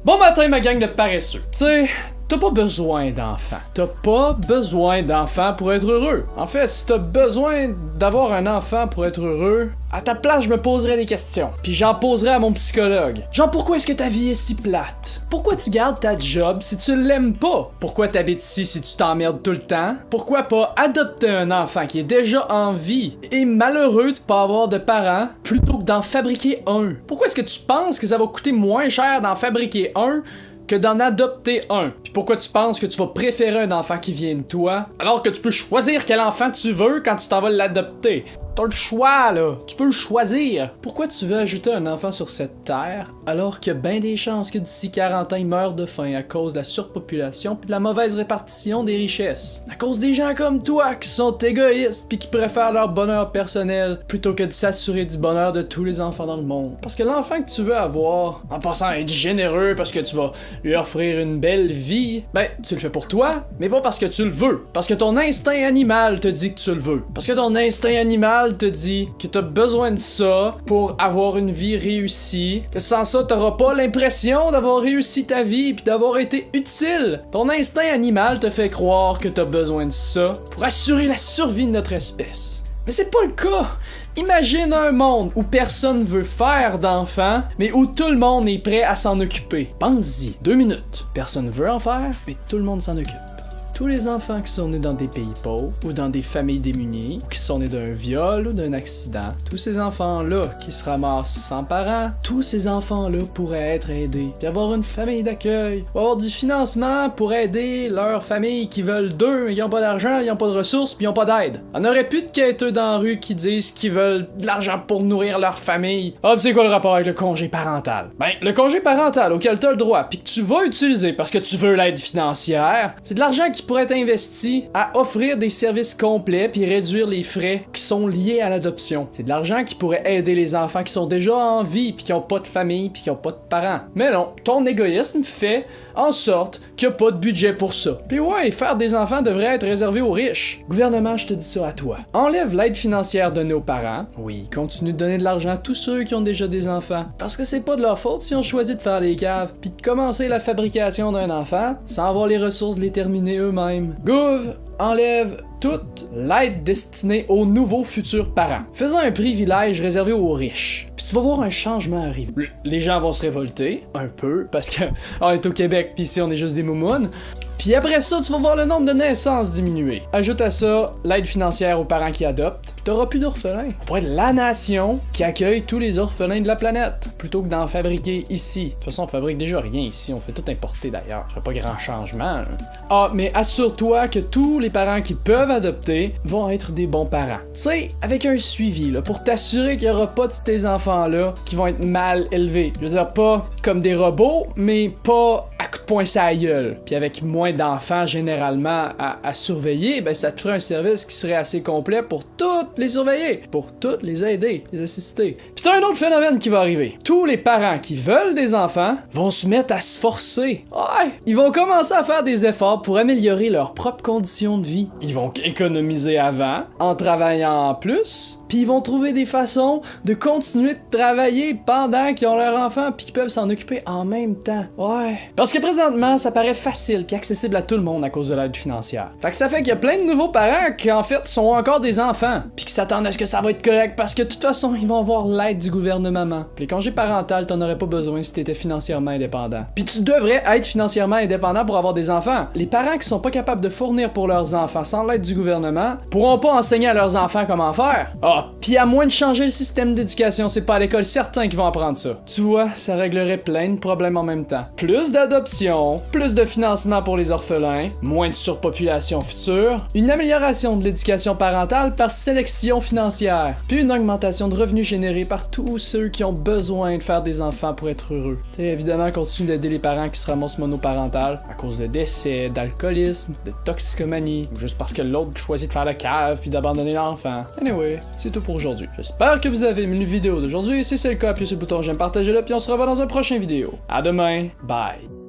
Bon matin, ma gang de paresseux. Tu sais, t'as pas besoin d'enfants. T'as pas besoin d'enfants pour être heureux. En fait, si t'as besoin d'avoir un enfant pour être heureux, à ta place, je me poserais des questions. Puis j'en poserais à mon psychologue. Genre, pourquoi est-ce que ta vie est si plate? Pourquoi tu gardes ta job si tu l'aimes pas? Pourquoi t'habites ici si tu t'emmerdes tout le temps? Pourquoi pas adopter un enfant qui est déjà en vie et malheureux de pas avoir de parents plutôt que d'en fabriquer un? Pourquoi est-ce que tu penses que ça va coûter moins cher d'en fabriquer un que d'en adopter un? Puis pourquoi tu penses que tu vas préférer un enfant qui vient de toi alors que tu peux choisir quel enfant tu veux quand tu t'en vas l'adopter? T'as le choix, là. Tu peux le choisir. Pourquoi tu veux ajouter un enfant sur cette terre alors qu'il y a bien des chances que d'ici 40 ans, il meure de faim à cause de la surpopulation puis de la mauvaise répartition des richesses? À cause des gens comme toi qui sont égoïstes puis qui préfèrent leur bonheur personnel plutôt que de s'assurer du bonheur de tous les enfants dans le monde. Parce que l'enfant que tu veux avoir, en passant à être généreux parce que tu vas lui offrir une belle vie, ben, tu le fais pour toi, mais pas parce que tu le veux. Parce que ton instinct animal te dit que tu le veux. Parce que ton instinct animal te dit que t'as besoin de ça pour avoir une vie réussie, que sans ça t'auras pas l'impression d'avoir réussi ta vie puis d'avoir été utile. Ton instinct animal te fait croire que t'as besoin de ça pour assurer la survie de notre espèce. Mais c'est pas le cas. Imagine un monde où personne veut faire d'enfants, mais où tout le monde est prêt à s'en occuper. Pense-y, 2 minutes. Personne veut en faire, mais tout le monde s'en occupe. Tous les enfants qui sont nés dans des pays pauvres ou dans des familles démunies, ou qui sont nés d'un viol ou d'un accident, tous ces enfants-là qui se ramassent sans parents, tous ces enfants-là pourraient être aidés, puis avoir une famille d'accueil, ou avoir du financement pour aider leurs familles qui veulent d'eux, mais qui n'ont pas d'argent, ils n'ont pas de ressources, puis ils n'ont pas d'aide. On n'aurait plus de quêteux dans la rue qui disent qu'ils veulent de l'argent pour nourrir leur famille. Ah, pis c'est quoi le rapport avec le congé parental? Ben, le congé parental auquel t'as le droit, puis que tu vas utiliser parce que tu veux l'aide financière, c'est de l'argent qui pourrait être investi à offrir des services complets puis réduire les frais qui sont liés à l'adoption. C'est de l'argent qui pourrait aider les enfants qui sont déjà en vie puis qui ont pas de famille puis qui ont pas de parents. Mais non, ton égoïsme fait en sorte qu'il y a pas de budget pour ça. Puis ouais, faire des enfants devrait être réservé aux riches. Gouvernement, je te dis ça à toi. Enlève l'aide financière donnée aux parents. Oui, continue de donner de l'argent à tous ceux qui ont déjà des enfants. Parce que c'est pas de leur faute si on choisit de faire les caves puis de commencer la fabrication d'un enfant sans avoir les ressources de les terminer eux-mêmes. Gouv, enlève toute l'aide destinée aux nouveaux futurs parents. Faisant un privilège réservé aux riches. Puis tu vas voir un changement arriver. Les gens vont se révolter, un peu, parce que on est au Québec, puis ici on est juste des moumounes. Puis après ça, tu vas voir le nombre de naissances diminuer. Ajoute à ça l'aide financière aux parents qui adoptent. T'auras plus d'orphelins. On pourrait être la nation qui accueille tous les orphelins de la planète, plutôt que d'en fabriquer ici. De toute façon, on fabrique déjà rien ici, on fait tout importer d'ailleurs. Ça fait pas grand changement. Là. Ah, mais assure-toi que tous les parents qui peuvent adopter vont être des bons parents. Tu sais, avec un suivi, là, pour t'assurer qu'il y aura pas de tes enfants-là qui vont être mal élevés. Je veux dire, pas comme des robots, mais pas à coup de poing sur la gueule. Puis avec moins d'enfants généralement à surveiller, ben ça te ferait un service qui serait assez complet pour toutes les surveiller, pour toutes les aider, les assister. Puis t'as un autre phénomène qui va arriver. Tous les parents qui veulent des enfants vont se mettre à se forcer. Ouais, ils vont commencer à faire des efforts pour améliorer leurs propres conditions de vie. Ils vont économiser avant, en travaillant en plus, puis ils vont trouver des façons de continuer de travailler pendant qu'ils ont leur enfant puis qu'ils peuvent s'en occuper en même temps. Ouais. Parce que présentement, ça paraît facile puis accessible à tout le monde à cause de l'aide financière. Fait que ça fait qu'il y a plein de nouveaux parents qui en fait sont encore des enfants puis qui s'attendent à ce que ça va être correct parce que de toute façon, ils vont avoir l'aide du gouvernement. Puis les congés parentaux, t'en aurais pas besoin si t'étais financièrement indépendant. Puis tu devrais être financièrement indépendant pour avoir des enfants. Les parents qui sont pas capables de fournir pour leurs enfants sans l'aide du gouvernement pourront pas enseigner à leurs enfants comment faire. Ah, puis à moins de changer le système d'éducation, c'est pas à l'école certains qui vont apprendre ça. Tu vois, ça réglerait plein de problèmes en même temps. Plus d'adoption, plus de financement pour les orphelins, moins de surpopulation future, une amélioration de l'éducation parentale par sélection financière, puis une augmentation de revenus générés par tous ceux qui ont besoin de faire des enfants pour être heureux. Et évidemment, continue d'aider les parents qui se ramassent monoparentales à cause de décès, d'alcoolisme, de toxicomanie, ou juste parce que l'autre choisit de faire la cave puis d'abandonner l'enfant. Anyway, c'est tout pour aujourd'hui. J'espère que vous avez aimé la vidéo d'aujourd'hui. Si c'est le cas, appuyez sur le bouton j'aime, partagez-le, puis on se revoit dans un prochain vidéo. À demain, bye!